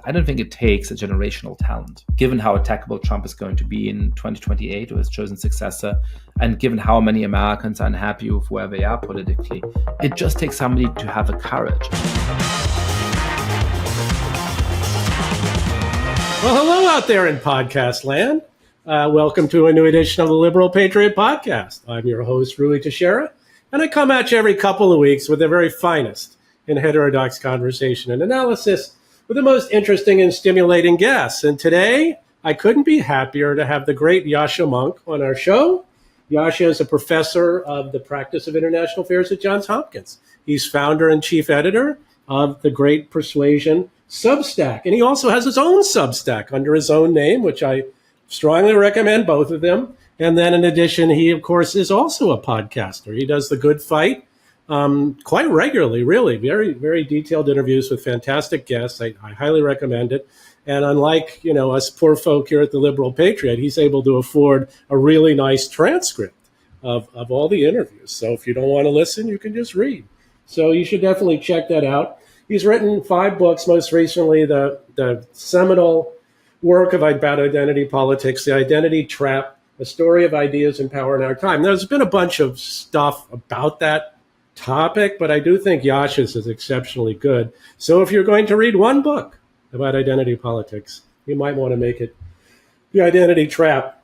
I don't think it takes a generational talent, given how attackable Trump is going to be in 2028 or his chosen successor, and given how many Americans are unhappy with where they are politically. It just takes somebody to have the courage. Well, hello out there in podcast land. Welcome to a new edition of the Liberal Patriot Podcast. I'm your host, Rui Teixeira, and I come at you every couple of weeks with the very finest in heterodox conversation and analysis with the most interesting and stimulating guests. And today, I couldn't be happier to have the great Yascha Mounk on our show. Yascha is a professor of the practice of international affairs at Johns Hopkins. He's founder and chief editor of the great Persuasion Substack. And he also has his own Substack under his own name, which I strongly recommend both of them. And then in addition, he, of course, is also a podcaster. He does The Good Fight quite regularly, really. Very, very detailed interviews with fantastic guests. I highly recommend it. And unlike, us poor folk here at the Liberal Patriot, he's able to afford a really nice transcript of all the interviews. So if you don't want to listen, you can just read. So you should definitely check that out. He's written 5 books, most recently the seminal work about identity politics, The Identity Trap, A Story of Ideas and Power in Our Time. There's been a bunch of stuff about that topic, but I do think Yascha's is exceptionally good. So if you're going to read one book about identity politics, you might want to make it The Identity Trap.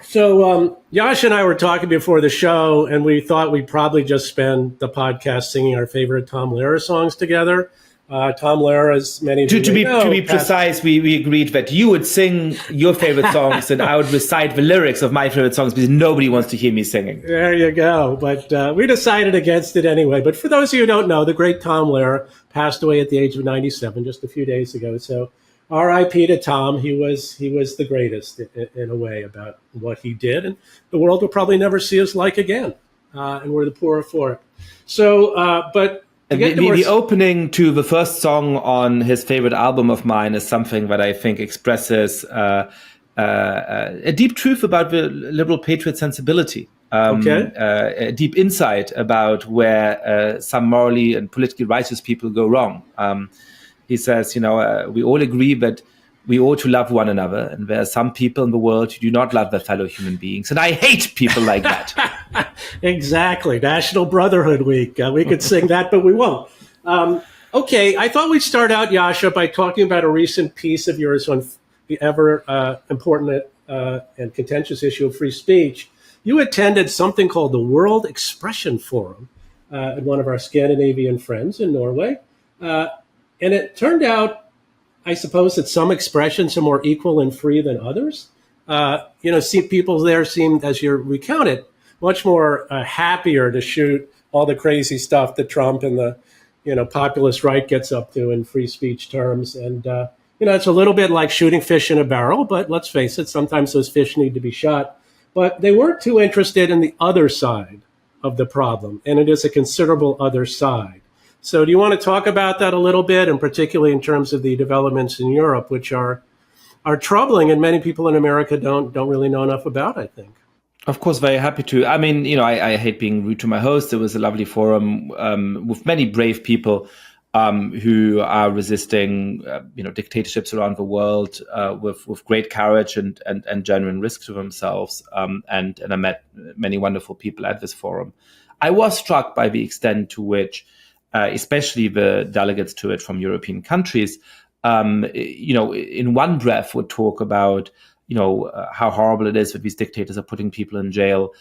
So Yascha and I were talking before the show, and we thought we'd probably just spend the podcast singing our favorite Tom Lehrer songs together. Tom Lehrer, as many of you know, to be precise, we agreed that you would sing your favorite songs and I would recite the lyrics of my favorite songs because nobody wants to hear me singing. There you go. But we decided against it anyway. But for those of you who don't know, the great Tom Lehrer passed away at the age of 97 just a few days ago. So R.I.P. to Tom. He was the greatest in a way about what he did. And the world will probably never see us like again. And we're the poorer for it. So, but... The opening to the first song on his favorite album of mine is something that I think expresses a deep truth about the liberal patriot sensibility. A deep insight about where some morally and politically righteous people go wrong. He says, we all agree that we ought to love one another, and there are some people in the world who do not love their fellow human beings, and I hate people like that. Exactly. National Brotherhood Week. We could sing that, but we won't. Okay, I thought we'd start out, Yascha, by talking about a recent piece of yours on the ever important and contentious issue of free speech. You attended something called the World Expression Forum at one of our Scandinavian friends in Norway. And it turned out, I suppose, that some expressions are more equal and free than others. People there seemed, as you recount it, much more happier to shoot all the crazy stuff that Trump and the, populist right gets up to in free speech terms. And, it's a little bit like shooting fish in a barrel, but let's face it, sometimes those fish need to be shot. But they weren't too interested in the other side of the problem, and it is a considerable other side. So do you want to talk about that a little bit, and particularly in terms of the developments in Europe, which are troubling, and many people in America don't really know enough about, I think? Of course, very happy to. I mean, I hate being rude to my host. It was a lovely forum with many brave people who are resisting, dictatorships around the world with great courage and genuine risk to themselves. And I met many wonderful people at this forum. I was struck by the extent to which, especially the delegates to it from European countries, in one breath would talk about how horrible it is that these dictators are putting people in jail,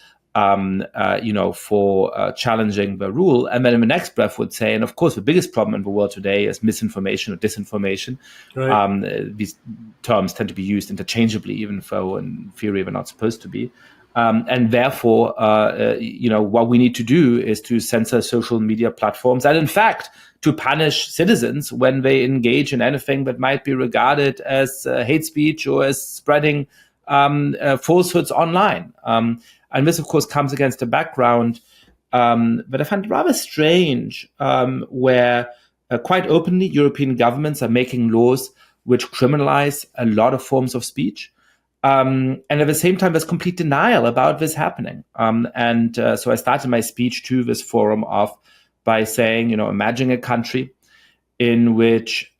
for challenging the rule. And then in the next breath would say, and of course, the biggest problem in the world today is misinformation or disinformation. Right. These terms tend to be used interchangeably, even though in theory they're not supposed to be. And therefore, what we need to do is to censor social media platforms and, in fact, to punish citizens when they engage in anything that might be regarded as hate speech or as spreading falsehoods online. And this, of course, comes against a background that I find rather strange, where quite openly European governments are making laws which criminalize a lot of forms of speech. And at the same time, there's complete denial about this happening. So I started my speech to this forum off by saying, imagine a country in which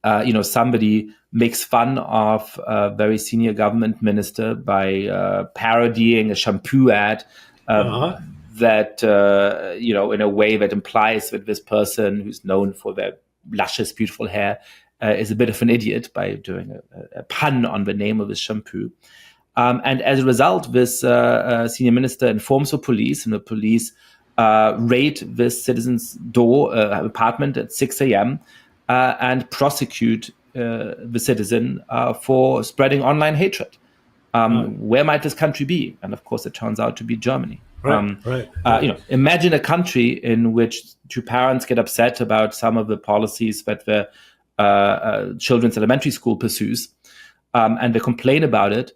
somebody makes fun of a very senior government minister by parodying a shampoo ad that, in a way that implies that this person who's known for their luscious, beautiful hair is a bit of an idiot by doing a pun on the name of his shampoo. And as a result, this senior minister informs the police, and the police raid this citizen's apartment at 6 a.m. And prosecute the citizen for spreading online hatred. Where might this country be? And of course, it turns out to be Germany. Imagine a country in which two parents get upset about some of the policies that the children's elementary school pursues, and they complain about it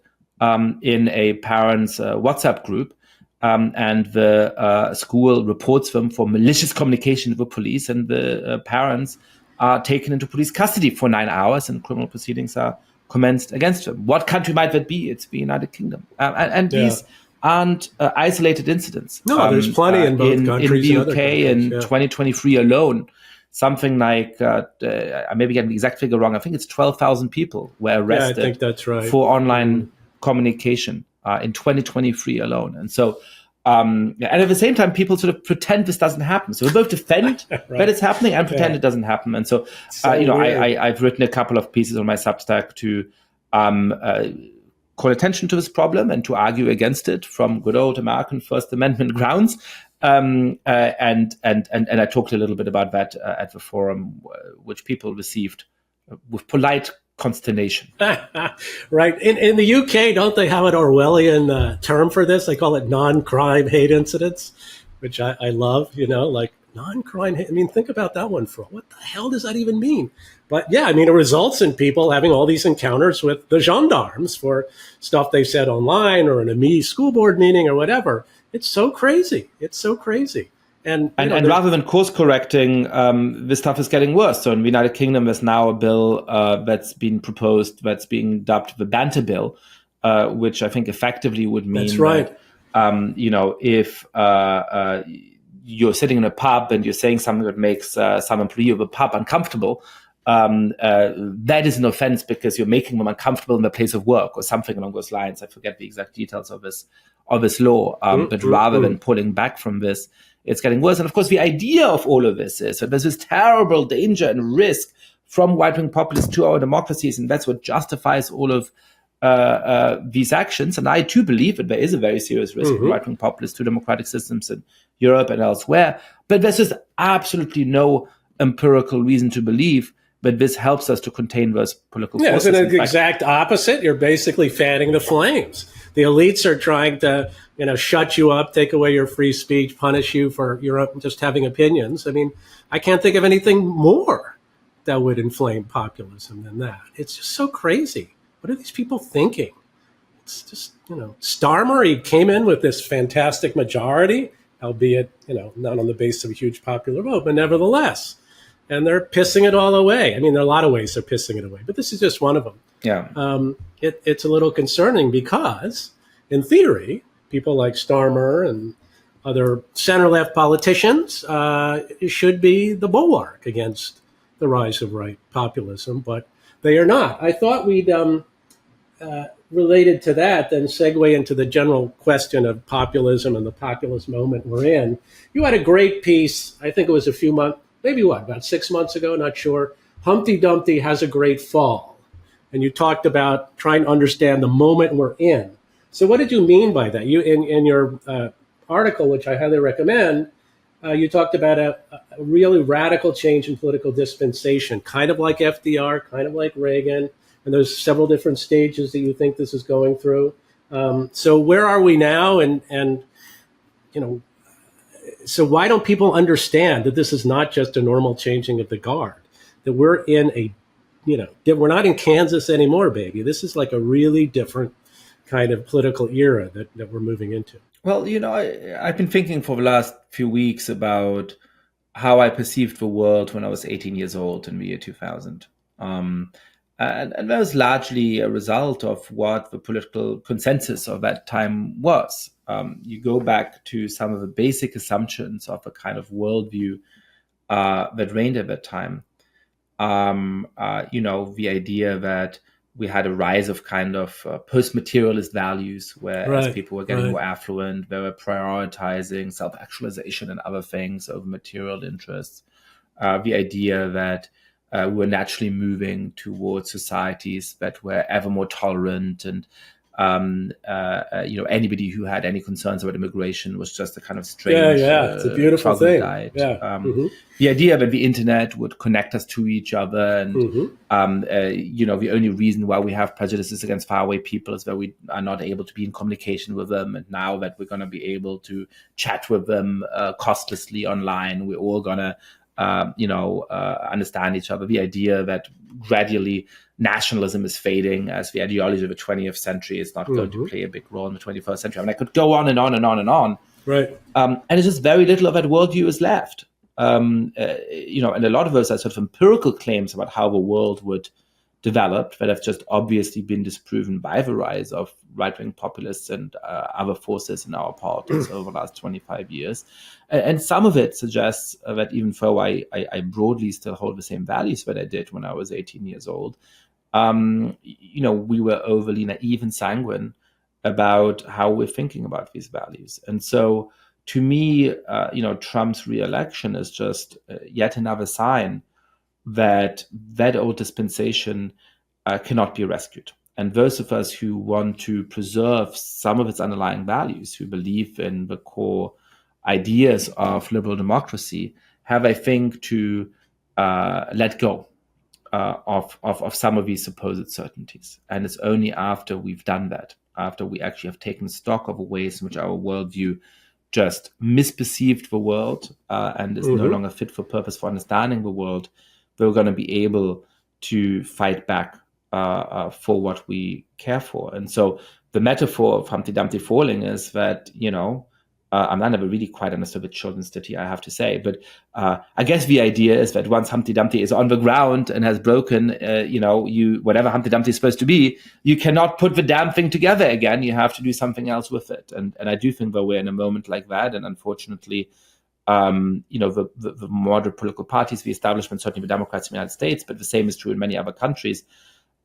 in a parents' WhatsApp group. And the school reports them for malicious communication with the police, and the parents are taken into police custody for 9 hours, and criminal proceedings are commenced against them. What country might that be? It's the United Kingdom. And these aren't isolated incidents. No, there's plenty in both countries. In the UK in 2023 alone, something like, I may be getting the exact figure wrong, I think it's 12,000 people were arrested I think that's right. for online communication in 2023 alone. And so, and at the same time, people sort of pretend this doesn't happen. So we both defend that it's happening and pretend it doesn't happen. And so, I've written a couple of pieces on my Substack to call attention to this problem and to argue against it from good old American First Amendment grounds. And I talked a little bit about that at the forum, which people received with polite consternation. Right. In the UK, don't they have an Orwellian term for this? They call it non-crime hate incidents, which I love, like non-crime hate. I mean, think about that one for what the hell does that even mean? But yeah, I mean, it results in people having all these encounters with the gendarmes for stuff they said online or in a school board meeting or whatever. It's so crazy. It's so crazy. And rather than course correcting, this stuff is getting worse. So in the United Kingdom, there's now a bill that's been proposed that's being dubbed the Banter Bill, which I think effectively would mean that, if you're sitting in a pub and you're saying something that makes some employee of a pub uncomfortable, that is an offense because you're making them uncomfortable in their place of work or something along those lines. I forget the exact details of this law, but rather than pulling back from this, it's getting worse. And of course, the idea of all of this is that there's this terrible danger and risk from right-wing populists to our democracies, and that's what justifies all of these actions. And I too believe that there is a very serious risk from right-wing populists to democratic systems in Europe and elsewhere. But there's just absolutely no empirical reason to believe that this helps us to contain those political forces. Yeah, it's an exact opposite. You're basically fanning the flames. The elites are trying to, shut you up, take away your free speech, punish you for your just having opinions. I mean, I can't think of anything more that would inflame populism than that. It's just so crazy. What are these people thinking? It's just, Starmer, he came in with this fantastic majority, albeit, not on the basis of a huge popular vote, but nevertheless. And they're pissing it all away. I mean, there are a lot of ways they're pissing it away, but this is just one of them. Yeah. It's a little concerning because, in theory, people like Starmer and other center-left politicians should be the bulwark against the rise of right populism, but they are not. I thought we'd, related to that, then segue into the general question of populism and the populist moment we're in. You had a great piece, I think it was a few months, maybe about 6 months ago, not sure. Humpty Dumpty has a great fall. And you talked about trying to understand the moment we're in. So what did you mean by that? You in your article, which I highly recommend, you talked about a really radical change in political dispensation, kind of like FDR, kind of like Reagan. And there's several different stages that you think this is going through. So where are we now? And so why don't people understand that this is not just a normal changing of the guard, that we're in that we're not in Kansas anymore, baby. This is like a really different kind of political era that we're moving into. Well, I've been thinking for the last few weeks about how I perceived the world when I was 18 years old in the year 2000. And that was largely a result of what the political consensus of that time was. You go back to some of the basic assumptions of a kind of worldview that reigned at that time. the idea that we had a rise of kind of post-materialist values, where as people were getting more affluent, they were prioritizing self-actualization and other things over material interests. The idea that we were naturally moving towards societies that were ever more tolerant, and anybody who had any concerns about immigration was just a kind of strange, it's a beautiful thing. The idea that the internet would connect us to each other, and the only reason why we have prejudices against faraway people is that we are not able to be in communication with them, and now that we're going to be able to chat with them costlessly online, we're all going to understand each other. The idea that gradually nationalism is fading as the ideology of the 20th century is not going to play a big role in the 21st century. I mean, I could go on and on and on and on. Right. And it's just very little of that worldview is left. And a lot of those are sort of empirical claims about how the world would develop that have just obviously been disproven by the rise of right-wing populists and other forces in our politics over the last 25 years. And some of it suggests that even though I broadly still hold the same values that I did when I was 18 years old, we were overly naive and sanguine about how we're thinking about these values. And so to me, Trump's re-election is just yet another sign that old dispensation cannot be rescued. And those of us who want to preserve some of its underlying values, who believe in the core ideas of liberal democracy, have, I think, to let go of some of these supposed certainties. And it's only after we've done that, after we actually have taken stock of the ways in which our worldview just misperceived the world and is no longer fit for purpose for understanding the world, we're going to be able to fight back for what we care for. And so the metaphor of Humpty Dumpty falling is that, I never really quite understood the children's ditty, I have to say. But I guess the idea is that once Humpty Dumpty is on the ground and has broken, whatever Humpty Dumpty is supposed to be, you cannot put the damn thing together again. You have to do something else with it. And I do think that we're in a moment like that. And unfortunately, the moderate political parties, the establishment, certainly the Democrats in the United States, but the same is true in many other countries,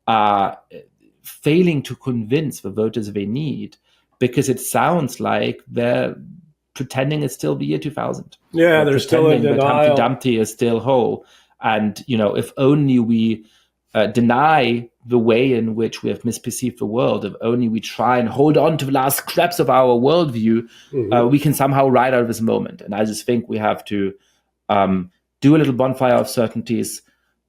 are failing to convince the voters they need, because it sounds like they're pretending it's still the year 2000. Yeah, they're still in denial. Humpty Dumpty is still whole. And, if only we deny the way in which we have misperceived the world, if only we try and hold on to the last scraps of our worldview, we can somehow ride out of this moment. And I just think we have to do a little bonfire of certainties,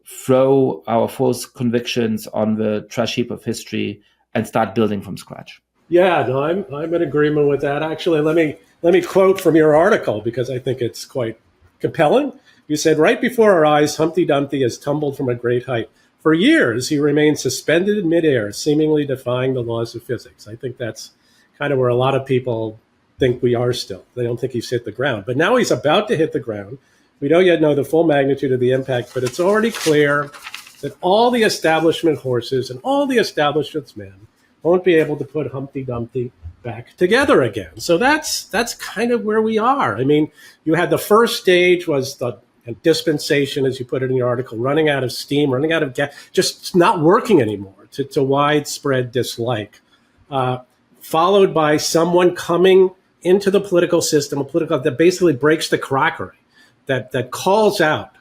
throw our false convictions on the trash heap of history, and start building from scratch. Yeah, no, I'm in agreement with that. Actually, let me quote from your article, because I think it's quite compelling. You said, right before our eyes, Humpty Dumpty has tumbled from a great height. For years, he remained suspended in midair, seemingly defying the laws of physics. I think that's kind of where a lot of people think we are still. They don't think he's hit the ground. But now he's about to hit the ground. We don't yet know the full magnitude of the impact, but it's already clear that all the establishment horses and all the establishment's men won't be able to put Humpty Dumpty back together again. So that's kind of where we are. I mean, you had the first stage was the dispensation, as you put it in your article, running out of steam, running out of gas, just not working anymore, to widespread dislike, followed by someone coming into the political system, that basically breaks the crockery, that calls out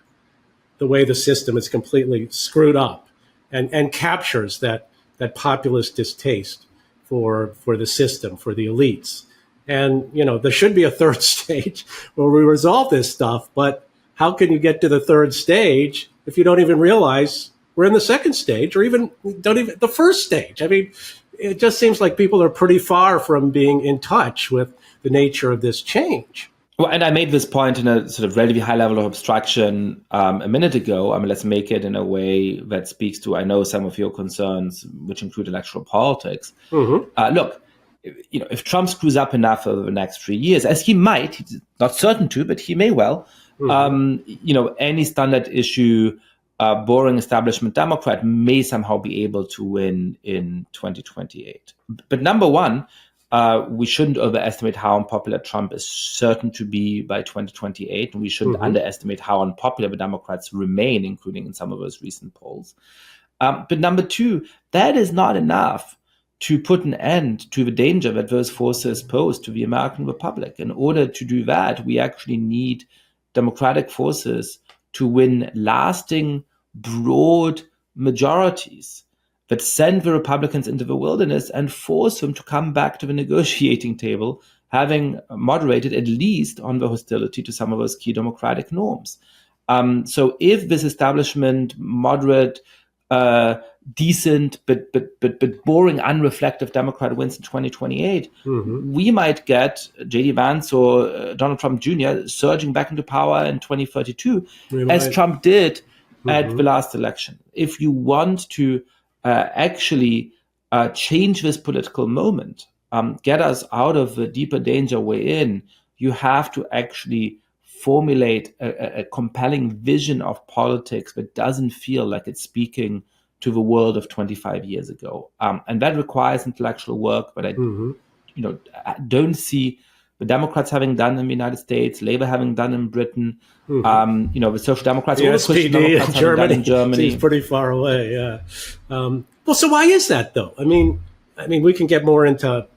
the way the system is completely screwed up, and captures that populist distaste for the system, for the elites. And, there should be a third stage where we resolve this stuff, but how can you get to the third stage if you don't even realize we're in the second stage, or even don't even the first stage? I mean, it just seems like people are pretty far from being in touch with the nature of this change. Well, and I made this point in a sort of relatively high level of abstraction a minute ago. I mean, let's make it in a way that speaks to, I know, some of your concerns, which include electoral politics. Look, if Trump screws up enough over the next 3 years, as he might, he's not certain to, but he may well, any standard issue, boring establishment Democrat may somehow be able to win in 2028. But number one, We shouldn't overestimate how unpopular Trump is certain to be by 2028, and we shouldn't underestimate how unpopular the Democrats remain, including in some of those recent polls. But number two, that is not enough to put an end to the danger that those forces pose to the American Republic. In order to do that, we actually need democratic forces to win lasting, broad majorities that send the Republicans into the wilderness and force them to come back to the negotiating table, having moderated at least on the hostility to some of those key democratic norms. So if this establishment, moderate, decent but boring, unreflective Democrat wins in 2028, we might get J.D. Vance or Donald Trump Jr. surging back into power in 2032, as Trump did at the last election. If you want to actually change this political moment, get us out of the deeper danger we're in, you have to actually formulate a compelling vision of politics that doesn't feel like it's speaking to the world of 25 years ago. And that requires intellectual work, but I don't see the Democrats having done in the United States, Labour having done in Britain, the Social Democrats, the all the Christian Democrats having done in Germany. Seems pretty far away, yeah. Well, so why is that, though? I mean, we can get more into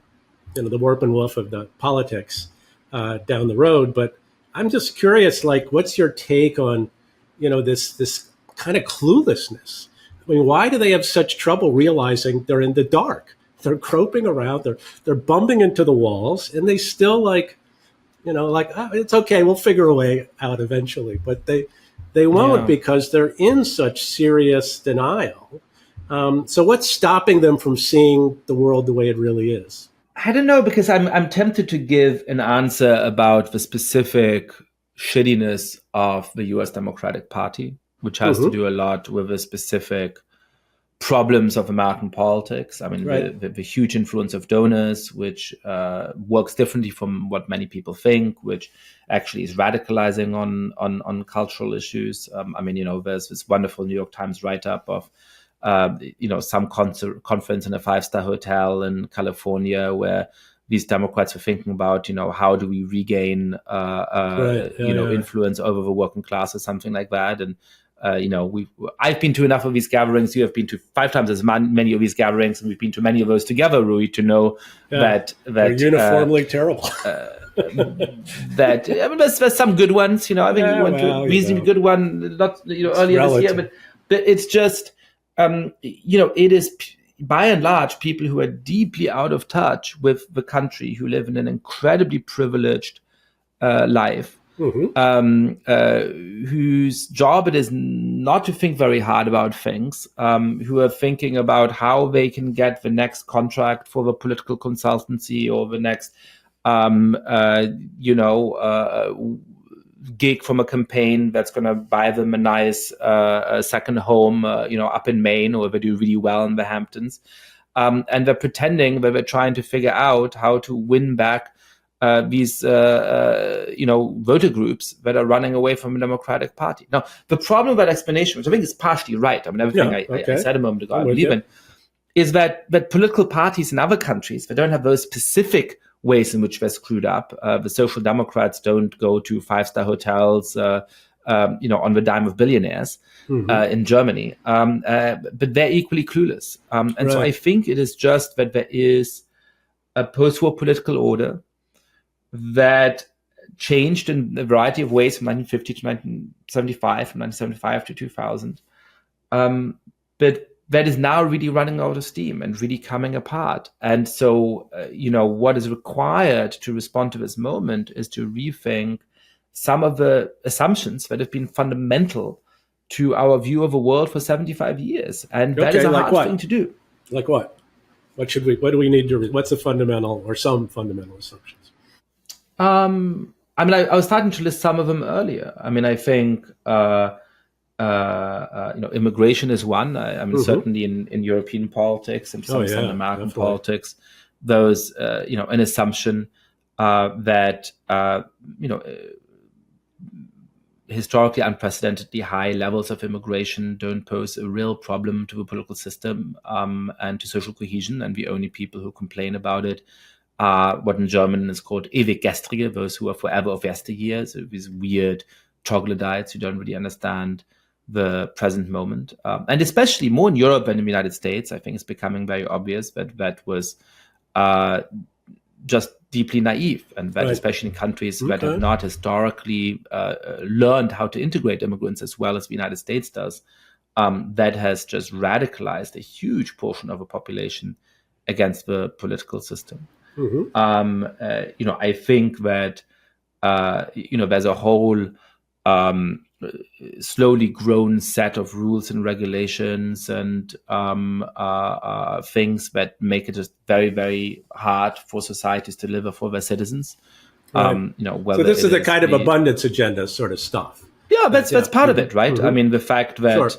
the warp and woof of the politics down the road, but I'm just curious, like, what's your take on, this kind of cluelessness? I mean, why do they have such trouble realizing they're in the dark? They're groping around, they're bumping into the walls, and they still it's okay, we'll figure a way out eventually. But they won't because they're in such serious denial. So what's stopping them from seeing the world the way it really is? I don't know, because I'm tempted to give an answer about the specific shittiness of the U.S. Democratic Party, which has to do a lot with the specific problems of American politics. I mean, the huge influence of donors, which works differently from what many people think, which actually is radicalizing on cultural issues. There's this wonderful New York Times write-up of some conference in a 5-star hotel in California where these Democrats were thinking about, how do we regain, influence over the working class or something like that. And, I've been to enough of these gatherings. You have been to 5 times as many of these gatherings, and we've been to many of those together, Rui, to know that they're uniformly terrible. There's some good ones. I think we went to a reasonably good one, not earlier this year, but it's just. It is by and large people who are deeply out of touch with the country, who live in an incredibly privileged life, whose job it is not to think very hard about things, who are thinking about how they can get the next contract for the political consultancy or the next, gig from a campaign that's going to buy them a nice second home, up in Maine, or they do really well in the Hamptons. And they're pretending that they're trying to figure out how to win back these, voter groups that are running away from the Democratic Party. Now, the problem with that explanation, which I think is partially right, everything I said a moment ago, I believe in, is that political parties in other countries, they don't have those specific ways in which they're screwed up. The Social Democrats don't go to 5-star hotels, on the dime of billionaires in Germany, but they're equally clueless. So I think it is just that there is a post-war political order that changed in a variety of ways from 1950 to 1975, from 1975 to 2000, but that is now really running out of steam and really coming apart. And so, what is required to respond to this moment is to rethink some of the assumptions that have been fundamental to our view of the world for 75 years. And that is a hard thing to do. Like what? What do we need to, what's the fundamental or some fundamental assumptions? I was starting to list some of them earlier. I think, immigration is one. Certainly in European politics and some American politics, those, an assumption that, historically unprecedentedly high levels of immigration don't pose a real problem to the political system and to social cohesion, and the only people who complain about it what in German is called ewig gestrige, those who are forever of yesteryear, so these weird troglodytes who don't really understand the present moment. And especially more in Europe than in the United States, I think it's becoming very obvious that was just deeply naive, and that especially in countries that have not historically learned how to integrate immigrants as well as the United States does, that has just radicalized a huge portion of a population against the political system. I think that there's a whole slowly grown set of rules and regulations and things that make it just very, very hard for societies to deliver for their citizens. So this is the kind of abundance agenda sort of stuff. Yeah, that's part of it, right? I mean, the fact that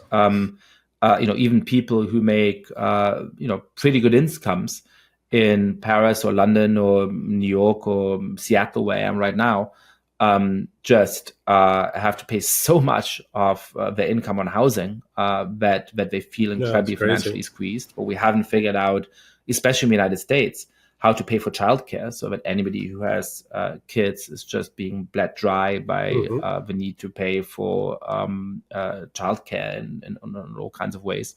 even people who make pretty good incomes in Paris or London or New York or Seattle, where I am right now, just have to pay so much of their income on housing that they feel incredibly financially squeezed. But we haven't figured out, especially in the United States, how to pay for childcare, so that anybody who has kids is just being bled dry by the need to pay for childcare in all kinds of ways.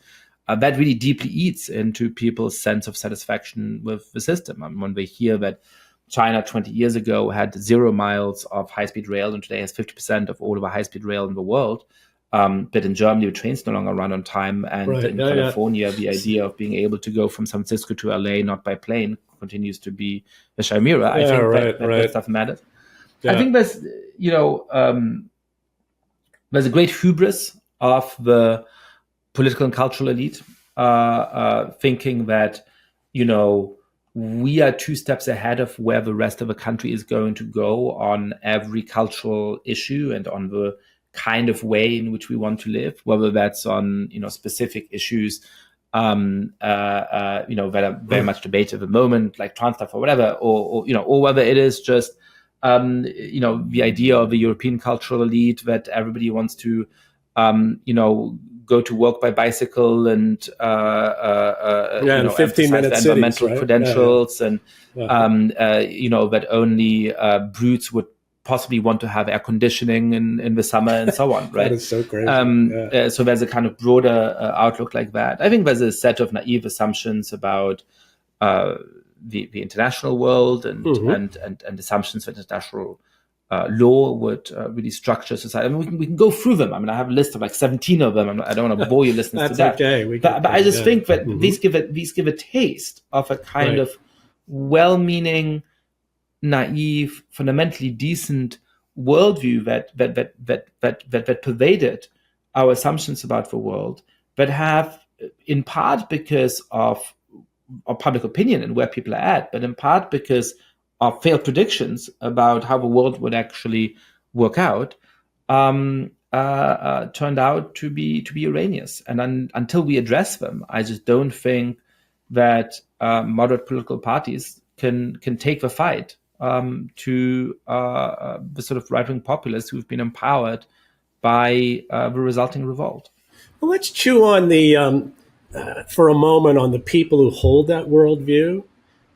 That really deeply eats into people's sense of satisfaction with the system. I mean, when they hear that China 20 years ago had 0 miles of high-speed rail and today has 50% of all of the high-speed rail in the world, but in Germany, the trains no longer run on time. And in California, the idea of being able to go from San Francisco to LA, not by plane, continues to be the chimera. I think that stuff matters. I think there's a great hubris of the political and cultural elite, thinking that, we are 2 steps ahead of where the rest of the country is going to go on every cultural issue and on the kind of way in which we want to live, whether that's on, specific issues, that are very much debated at the moment, like trans stuff or whatever, or whether it is just, the idea of the European cultural elite that everybody wants to, go to work by bicycle and 15-minute environmental cities, credentials and that only brutes would possibly want to have air conditioning in the summer and so on, right? That is so crazy. So there's a kind of broader outlook like that. I think there's a set of naive assumptions about the international world and assumptions that international law would really structure society. I mean, we can go through them. I mean, I have a list of like 17 of them. I don't want to bore you listeners to that. Okay. But I just think that these give a taste of a kind of well-meaning, naive, fundamentally decent worldview that pervaded our assumptions about the world, but have, in part because of public opinion and where people are at, but in part because of failed predictions about how the world would actually work out, turned out to be erroneous. And until we address them, I just don't think that moderate political parties can take the fight to the sort of right-wing populists who've been empowered by the resulting revolt. Well, let's chew on the for a moment on the people who hold that worldview,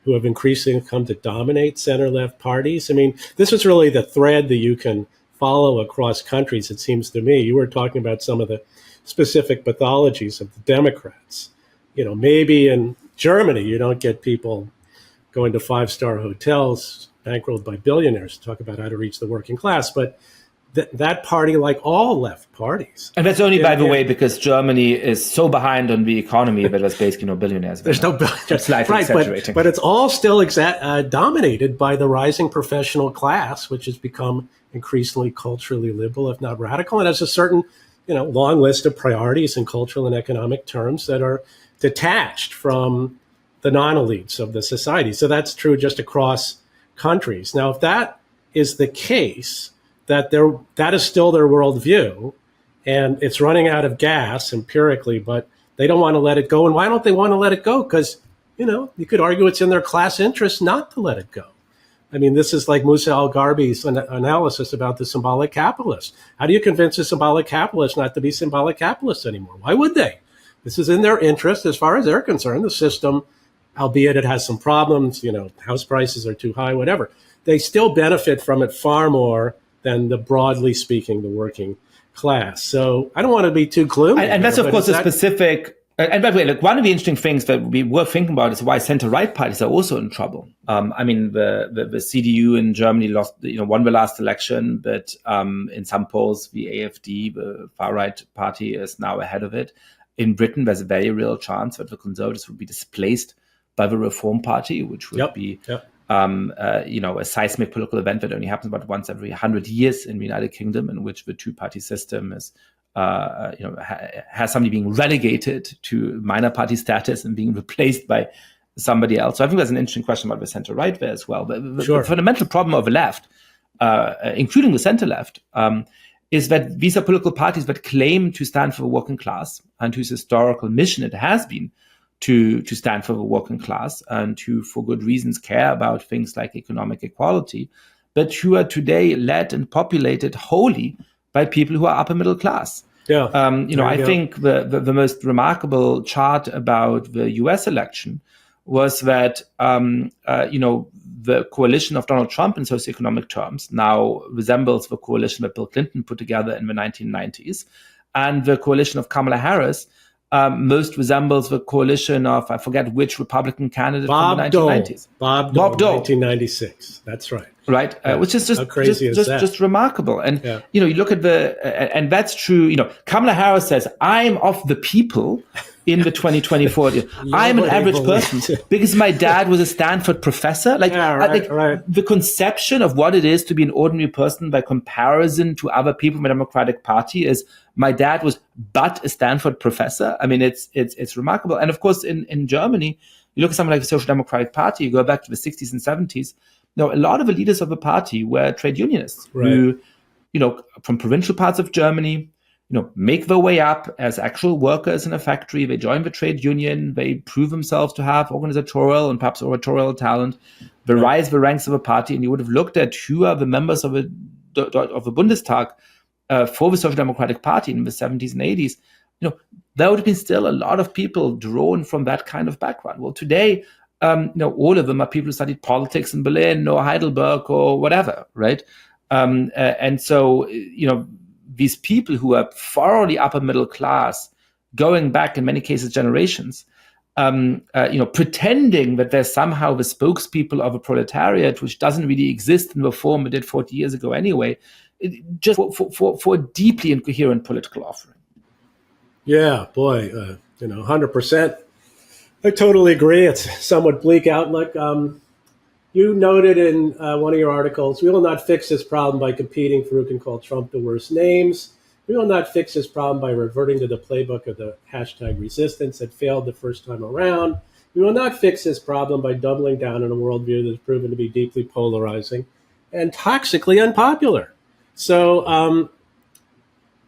who have increasingly come to dominate center-left parties. I mean, this is really the thread that you can follow across countries, it seems to me. You were talking about some of the specific pathologies of the Democrats. Maybe in Germany, you don't get people going to 5-star hotels bankrolled by billionaires to talk about how to reach the working class. But that party, like all left parties. And that's only, by the way, because Germany is so behind on the economy that there's basically no billionaires. There's no billionaires. Slightly exaggerating. But it's all still dominated by the rising professional class, which has become increasingly culturally liberal, if not radical, and has a certain, long list of priorities in cultural and economic terms that are detached from the non-elites of the society. So that's true just across countries. Now, if that is the case, that is still their worldview, and it's running out of gas empirically, but they don't want to let it go. And why don't they want to let it go? Because, you could argue it's in their class interest not to let it go. I mean, this is like Musa Al-Gharbi's analysis about the symbolic capitalist. How do you convince a symbolic capitalist not to be symbolic capitalists anymore? Why would they? This is in their interest. As far as they're concerned, the system albeit it has some problems, house prices are too high, whatever. They still benefit from it far more than broadly speaking, the working class. So I don't want to be too gloomy. And that's, of course, a specific... And by the way, look, one of the interesting things that we were thinking about is why center-right parties are also in trouble. The CDU in Germany won the last election, but in some polls, the AfD, the far-right party, is now ahead of it. In Britain, there's a very real chance that the Conservatives would be displaced by the Reform Party, which would be a seismic political event that only happens about once every 100 years in the United Kingdom, in which the two-party system is has somebody being relegated to minor party status and being replaced by somebody else. So I think there's an interesting question about the center-right there as well. But the fundamental problem of the left, including the center-left, is that these are political parties that claim to stand for the working class and whose historical mission it has been to stand for the working class and who, for good reasons, care about things like economic equality, but who are today led and populated wholly by people who are upper middle class. I think the most remarkable chart about the US election was that, the coalition of Donald Trump in socioeconomic terms now resembles the coalition that Bill Clinton put together in the 1990s. And the coalition of Kamala Harris most resembles the coalition of, I forget which Republican candidate from the 1990s. Bob Dole, 1996. That's right. Right, which is just remarkable. And, you look at and that's true, Kamala Harris says, I'm of the people in the 2024. I'm an average person because my dad was a Stanford professor. The conception of what it is to be an ordinary person by comparison to other people in the Democratic Party is my dad was but a Stanford professor. I mean, it's remarkable. And of course, in Germany, you look at something like the Social Democratic Party, you go back to the 60s and 70s, a lot of the leaders of the party were trade unionists who, from provincial parts of Germany, make their way up as actual workers in a factory. They join the trade union. They prove themselves to have organizational and perhaps oratorial talent. They rise the ranks of a party. And you would have looked at who are the members of the Bundestag for the Social Democratic Party in the 70s and 80s. There would have been still a lot of people drawn from that kind of background. Well, today, all of them are people who studied politics in Berlin or Heidelberg or whatever, right? And so, these people who are thoroughly upper middle class, going back in many cases generations, pretending that they're somehow the spokespeople of a proletariat, which doesn't really exist in the form it did 40 years ago anyway, just for a deeply incoherent political offering. Yeah, boy, 100%. I totally agree. It's a somewhat bleak outlook. You noted in one of your articles, we will not fix this problem by competing for who can call Trump the worst names. We will not fix this problem by reverting to the playbook of the hashtag resistance that failed the first time around. We will not fix this problem by doubling down on a worldview that has proven to be deeply polarizing and toxically unpopular. So,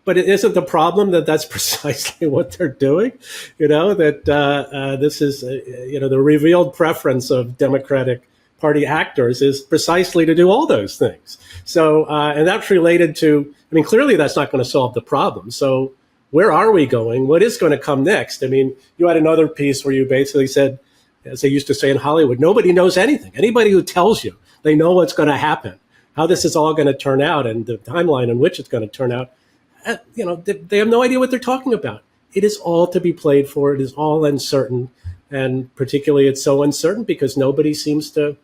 but it isn't the problem that that's precisely what they're doing, that this is, the revealed preference of Democratic Party actors is precisely to do all those things. So, and that's related to, clearly that's not going to solve the problem. So where are we going? What is going to come next? You had another piece where you basically said, as they used to say in Hollywood, nobody knows anything. Anybody who tells you they know what's going to happen, how this is all going to turn out and the timeline in which it's going to turn out, they have no idea what they're talking about. It is all to be played for. It is all uncertain. And particularly it's so uncertain because nobody seems to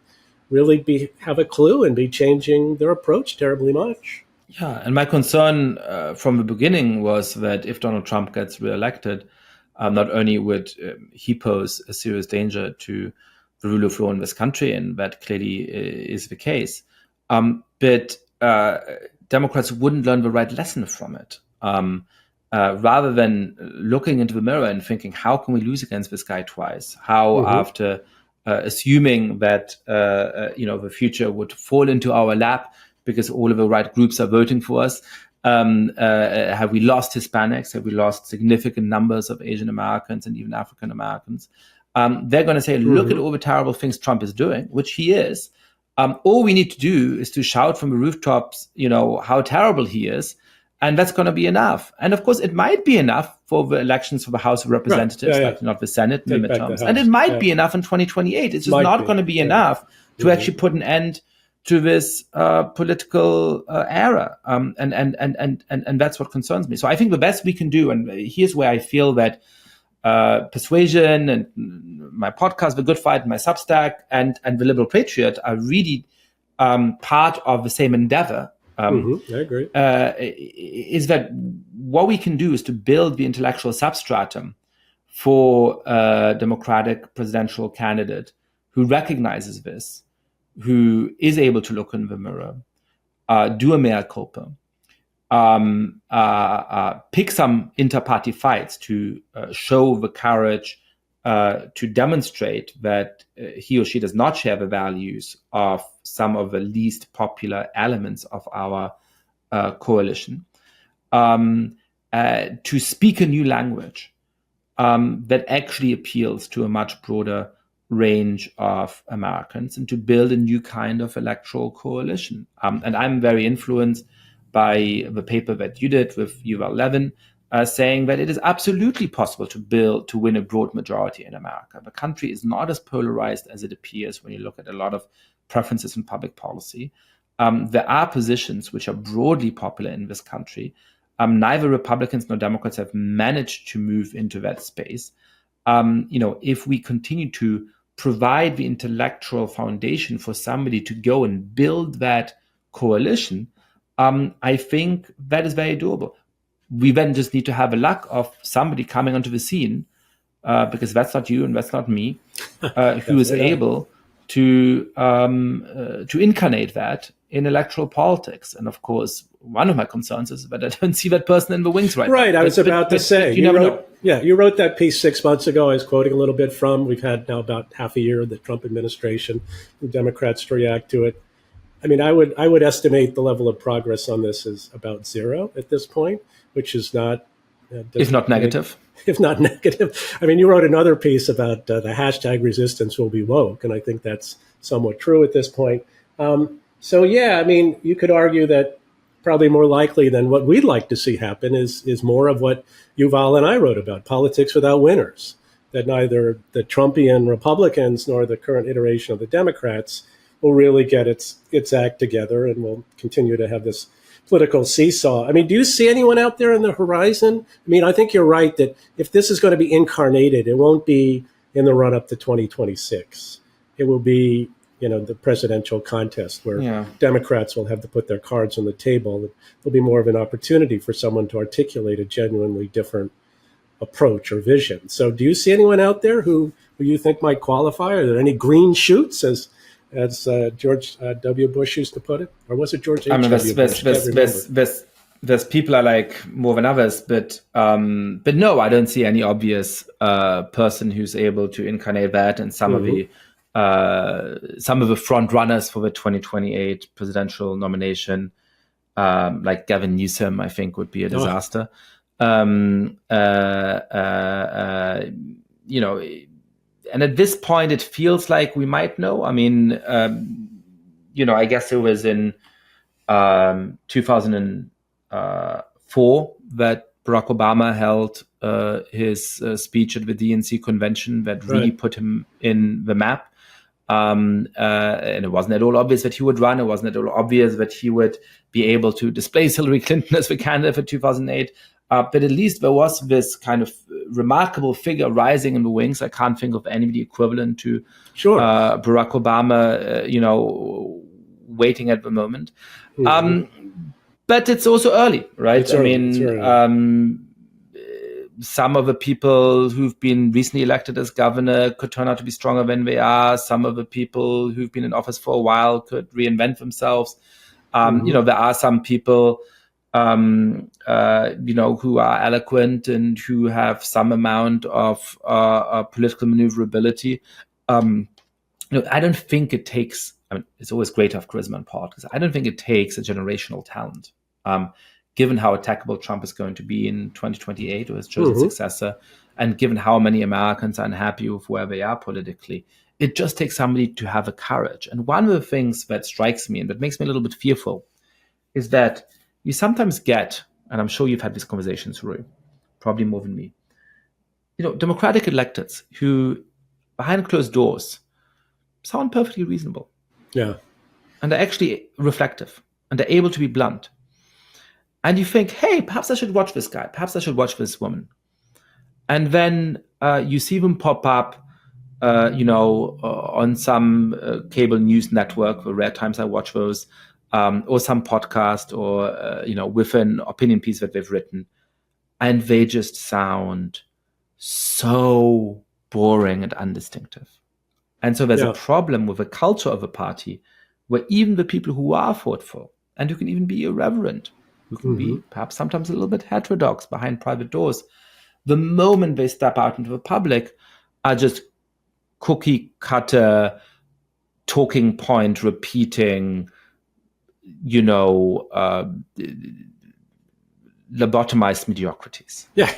really have a clue and be changing their approach terribly much. Yeah, and my concern from the beginning was that if Donald Trump gets reelected, not only would he pose a serious danger to the rule of law in this country, and that clearly is the case, but Democrats wouldn't learn the right lesson from it. Rather than looking into the mirror and thinking, how can we lose against this guy twice? How after assuming that the future would fall into our lap because all of the right groups are voting for us, have we lost Hispanics? Have we lost significant numbers of Asian Americans and even African Americans? They're going to say, look at all the terrible things Trump is doing, which he is. All we need to do is to shout from the rooftops, how terrible he is. And that's going to be enough. And of course, it might be enough for the elections for the House of Representatives, Right. like not the Senate, the Take back midterms. the And it House. might be enough in 2028. It's just not going to be enough to actually put an end to this political era. And that's what concerns me. So I think the best we can do, and here's where I feel that Persuasion and my podcast, The Good Fight, my Substack, and The Liberal Patriot are really part of the same endeavor. I agree. Is that what we can do is to build the intellectual substratum for a democratic presidential candidate who recognizes this, who is able to look in the mirror, do a mea culpa, pick some inter-party fights to show the courage to demonstrate that he or she does not share the values of some of the least popular elements of our coalition, to speak a new language that actually appeals to a much broader range of Americans, and to build a new kind of electoral coalition. And I'm very influenced by the paper that you did with Yuval Levin, saying that it is absolutely possible to win a broad majority in America. The country is not as polarized as it appears when you look at a lot of preferences in public policy. There are positions which are broadly popular in this country. Neither Republicans nor Democrats have managed to move into that space. If we continue to provide the intellectual foundation for somebody to go and build that coalition, I think that is very doable. We then just need to have the luck of somebody coming onto the scene, because that's not you and that's not me, who is able to incarnate that in electoral politics. And of course, one of my concerns is that I don't see that person in the wings right now. Right, I was about to say. You never know. Yeah, you wrote that piece 6 months ago. I was quoting a little bit from. We've had now about half a year of the Trump administration, the Democrats to react to it. I mean, I would estimate the level of progress on this is about zero at this point, which is not, if not negative. If not negative. I mean, you wrote another piece about the hashtag resistance will be woke, and I think that's somewhat true at this point. So yeah, I mean, you could argue that probably more likely than what we'd like to see happen is more of what Yuval and I wrote about, politics without winners, that neither the Trumpian Republicans nor the current iteration of the Democrats will really get its act together, and will continue to have this political seesaw. I mean, do you see anyone out there in the horizon? I mean, I think you're right that if this is going to be incarnated, it won't be in the run-up to 2026. It will be, the presidential contest where Democrats will have to put their cards on the table. There'll be more of an opportunity for someone to articulate a genuinely different approach or vision. So do you see anyone out there who you think might qualify? Are there any green shoots, as George W. Bush used to put it? Or was it George H. W. Bush? There's people I like more than others, but no, I don't see any obvious person who's able to incarnate that. And some of the front runners for the 2028 presidential nomination, like Gavin Newsom, I think would be a disaster. And at this point, it feels like we might know. I mean, I guess it was in 2004 that Barack Obama held his speech at the DNC convention that really put him in the map. And it wasn't at all obvious that he would run. It wasn't at all obvious that he would be able to displace Hillary Clinton as the candidate for 2008. But at least there was this kind of remarkable figure rising in the wings. I can't think of anybody equivalent to Barack Obama, waiting at the moment. But it's also early, right? Some of the people who've been recently elected as governor could turn out to be stronger than they are. Some of the people who've been in office for a while could reinvent themselves. There are some people who are eloquent and who have some amount of political maneuverability. I don't think it takes, it's always great to have charisma in politics. I don't think it takes a generational talent. Given how attackable Trump is going to be in 2028 or his chosen successor, and given how many Americans are unhappy with where they are politically, it just takes somebody to have a courage. And one of the things that strikes me and that makes me a little bit fearful is that you sometimes get and I'm sure you've had these conversations, Roy, probably more than me. Democratic electeds who, behind closed doors, sound perfectly reasonable. Yeah. And they're actually reflective, and they're able to be blunt. And you think, hey, perhaps I should watch this guy. Perhaps I should watch this woman. And then you see them pop up, on some cable news network. The rare times I watch those, or some podcast, or with an opinion piece that they've written, and they just sound so boring and undistinctive. And so there's a problem with the culture of a party where even the people who are thoughtful and who can even be irreverent, who can be perhaps sometimes a little bit heterodox behind private doors, the moment they step out into the public are just cookie cutter, talking point repeating, lobotomized mediocrities. Yeah,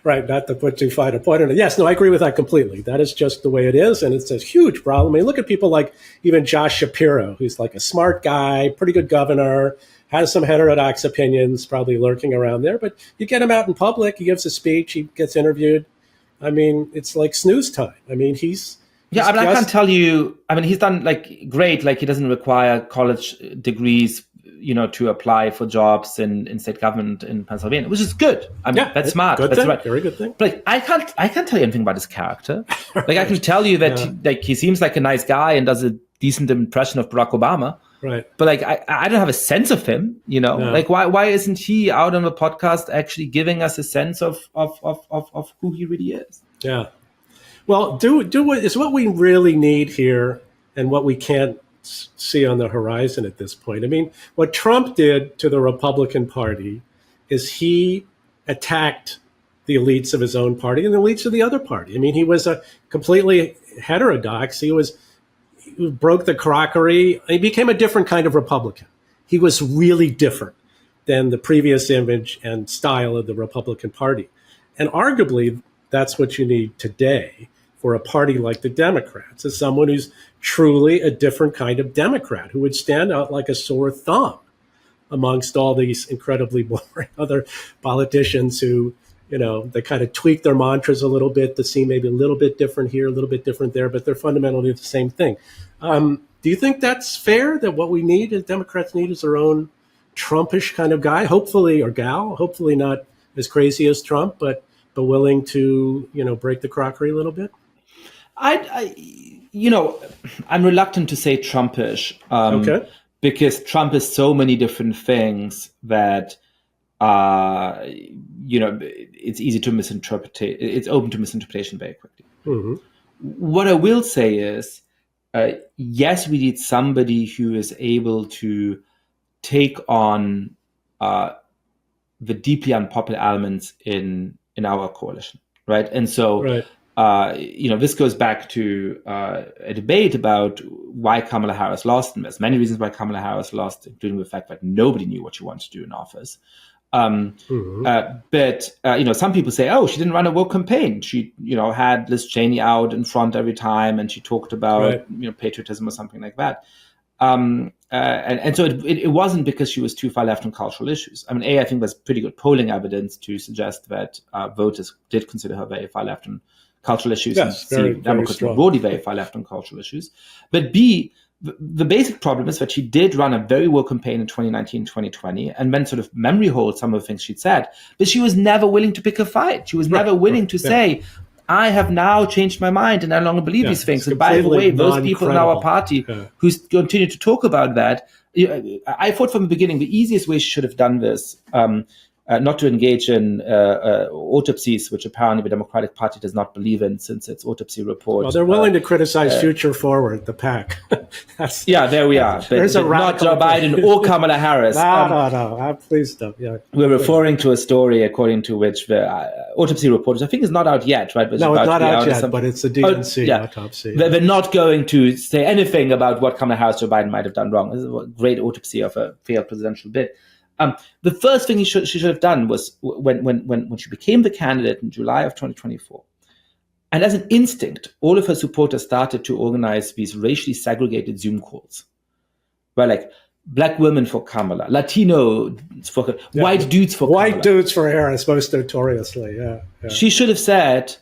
right. Not to put too fine a point on it. Yes, no, I agree with that completely. That is just the way it is, and it's a huge problem. I mean, look at people like even Josh Shapiro, who's like a smart guy, pretty good governor, has some heterodox opinions, probably lurking around there. But you get him out in public, he gives a speech, he gets interviewed. I mean, it's like snooze time. I mean, I can't tell you. I mean, he's done great. He doesn't require college degrees, to apply for jobs in state government in Pennsylvania, which is good. That's smart. Good that's thing. Right. Very good thing. But I can't tell you anything about his character. I can tell you that he seems like a nice guy and does a decent impression of Barack Obama. Right. But I don't have a sense of him. No. Why isn't he out on the podcast actually giving us a sense of who he really is? Yeah. Well, what we really need here, and what we can't see on the horizon at this point. I mean, what Trump did to the Republican Party is he attacked the elites of his own party and the elites of the other party. I mean, he was a completely heterodox. He broke the crockery. He became a different kind of Republican. He was really different than the previous image and style of the Republican Party. And arguably, that's what you need today for a party like the Democrats, is someone who's truly a different kind of Democrat, who would stand out like a sore thumb amongst all these incredibly boring other politicians who, they kind of tweak their mantras a little bit to seem maybe a little bit different here, a little bit different there, but they're fundamentally the same thing. Do you think that's fair, that what we need, as Democrats need, is their own Trumpish kind of guy, hopefully, or gal, hopefully not as crazy as Trump, but willing to, break the crockery a little bit? I'm reluctant to say Trumpish, because Trump is so many different things that, it's easy to misinterpret. It's open to misinterpretation very quickly. Mm-hmm. What I will say is, yes, we need somebody who is able to take on the deeply unpopular elements in our coalition, right? And so, right. This goes back to a debate about why Kamala Harris lost, and there's many reasons why Kamala Harris lost, including the fact that nobody knew what she wanted to do in office. But some people say, oh, she didn't run a woke campaign. She, had Liz Cheney out in front every time, and she talked about, patriotism or something like that. And so it wasn't because she was too far left on cultural issues. I mean, I think there's pretty good polling evidence to suggest that voters did consider her very far left on cultural issues, yes, and Democrats were broadly very far left on cultural issues. But B, the basic problem is that she did run a very woke campaign in 2019, 2020, and then sort of memory hold some of the things she'd said. But she was never willing to pick a fight. She was never willing to say, I have now changed my mind and I no longer believe these things. And by the way, those people in our party who continue to talk about that, I thought from the beginning the easiest way she should have done this, not to engage in autopsies, which apparently the Democratic Party does not believe in, since its autopsy report. Well, they're willing to criticize Future Forward, the PAC. There we are. But not Joe Biden or Kamala Harris. No. Please don't. Yeah. We're referring to a story according to which the autopsy report, I think, is not out yet, right? No, it's not out yet, but it's a DNC autopsy. They're not going to say anything about what Kamala Harris or Biden might have done wrong. This is a great autopsy of a failed presidential bid. The first thing she should have done was when she became the candidate in July of 2024. And as an instinct, all of her supporters started to organize these racially segregated Zoom calls, where black women for Kamala, Latino for white dudes for Kamala. White dudes for Harris, most notoriously, yeah. She should have said,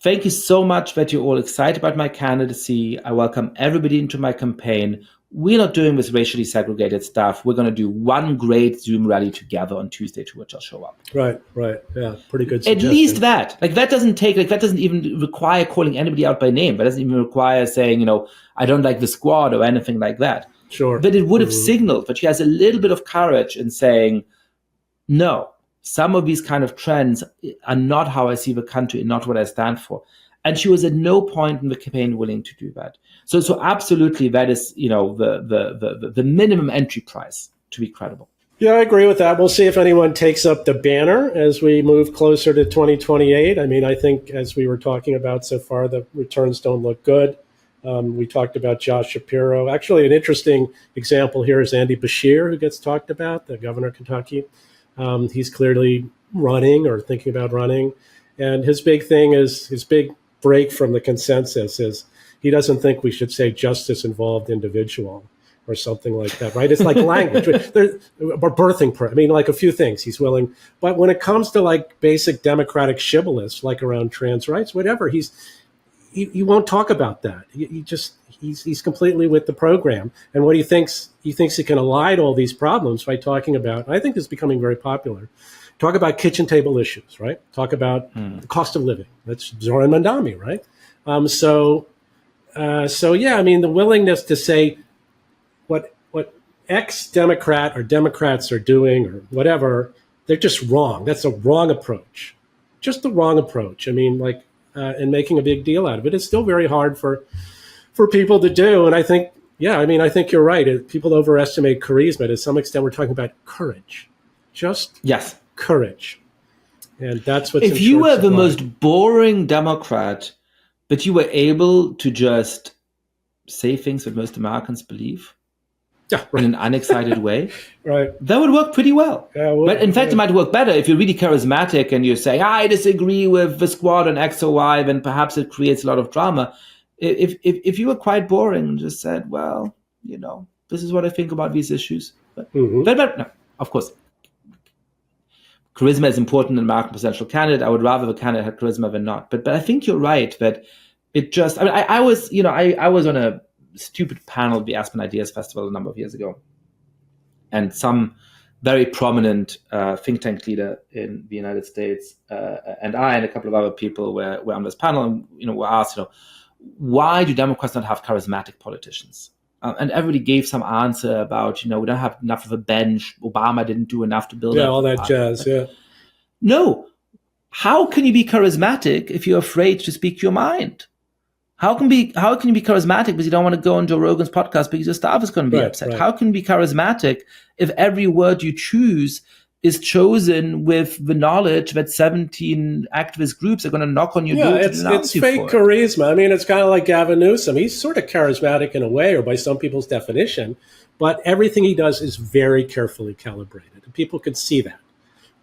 thank you so much that you're all excited about my candidacy. I welcome everybody into my campaign. We're not doing this racially segregated stuff. We're going to do one great Zoom rally together on Tuesday to which I'll show up. Right. Yeah, pretty good suggestion. At least that. That doesn't even require calling anybody out by name. That doesn't even require saying, I don't like the squad or anything like that. Sure. But it would have signaled that she has a little bit of courage in saying, no, some of these kind of trends are not how I see the country and not what I stand for. And she was at no point in the campaign willing to do that. So absolutely, that is, the minimum entry price to be credible. Yeah, I agree with that. We'll see if anyone takes up the banner as we move closer to 2028. I mean, I think as we were talking about so far, the returns don't look good. We talked about Josh Shapiro. Actually, an interesting example here is Andy Beshear, who gets talked about, the governor of Kentucky. He's clearly running or thinking about running. And his big thing is, his big break from the consensus is he doesn't think we should say justice involved individual or something like that, right? It's like language or birthing. I mean, like a few things he's willing. But when it comes to like basic democratic shibboleths, like around trans rights, whatever, he won't talk about that. He's completely with the program. And what he thinks he can elide all these problems by talking about, and I think this is becoming very popular, talk about kitchen table issues, right? Talk about the cost of living. That's Zoran Mandami, right? So yeah, I mean, the willingness to say what ex-Democrat or Democrats are doing or whatever, they're just wrong. That's a wrong approach. Just the wrong approach. I mean, and making a big deal out of it. It's still very hard for people to do. And I think, I think you're right. People overestimate charisma. To some extent, we're talking about courage. Just courage. And that's what's if you were the most boring Democrat, but you were able to just say things that most Americans believe in an unexcited way, right? That would work pretty well. Yeah, but in fact, it might work better if you're really charismatic and you say, I disagree with the squad on X or Y, then perhaps it creates a lot of drama. If you were quite boring and just said, well, this is what I think about these issues. But no, of course, charisma is important in American presidential candidate. I would rather the candidate had charisma than not. But I think you're right that it just, I was on a stupid panel at the Aspen Ideas Festival a number of years ago. And some very prominent think tank leader in the United States and I and a couple of other people were on this panel and, were asked, why do Democrats not have charismatic politicians? And everybody gave some answer about, we don't have enough of a bench. Obama didn't do enough to build up all that jazz, yeah. No. How can you be charismatic if you're afraid to speak your mind? How can you be charismatic because you don't want to go on Joe Rogan's podcast because your staff is going to be upset? Right. How can you be charismatic if every word you choose is chosen with the knowledge that 17 activist groups are going to knock on your door to denounce you for it? It's fake charisma. I mean, it's kind of like Gavin Newsom. He's sort of charismatic in a way, or by some people's definition, but everything he does is very carefully calibrated. And people can see that,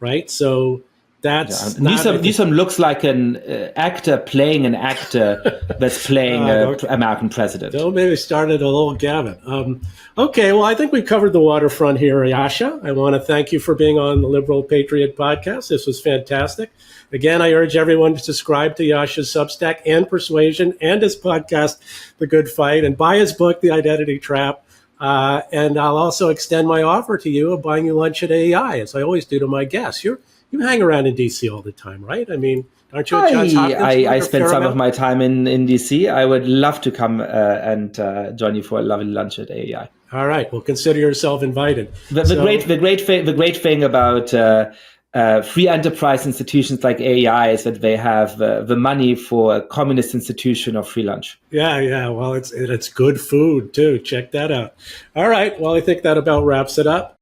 right? So that's Newsom looks like an actor playing an actor that's playing an American president. Don't maybe started a little Gavin. Okay, well, I think we covered the waterfront here, Yascha. I want to thank you for being on the Liberal Patriot podcast. This was fantastic. Again, I urge everyone to subscribe to Yascha's Substack and Persuasion and his podcast, The Good Fight, and buy his book, The Identity Trap. And I'll also extend my offer to you of buying you lunch at AEI, as I always do to my guests. You hang around in D.C. all the time, right? I mean, aren't you at Johns Hopkins? I spend some of my time in D.C. I would love to come and join you for a lovely lunch at AEI. All right. Well, consider yourself invited. The great thing about free enterprise institutions like AEI is that they have the money for a communist institution of free lunch. Yeah. Well, it's good food, too. Check that out. All right. Well, I think that about wraps it up.